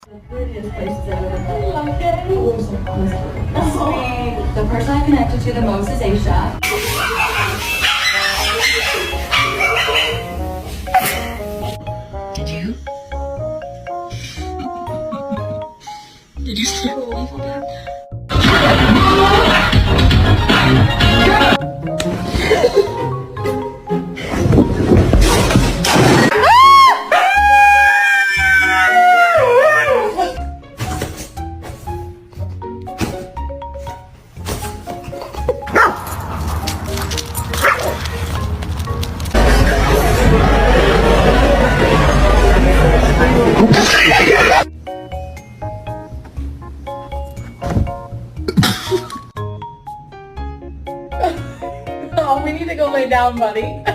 The prettiest places I've ever been. Sweet. The person I connected to the most is Aisha. Did you? Did you see what we back? Oh, we need to go lay down, buddy.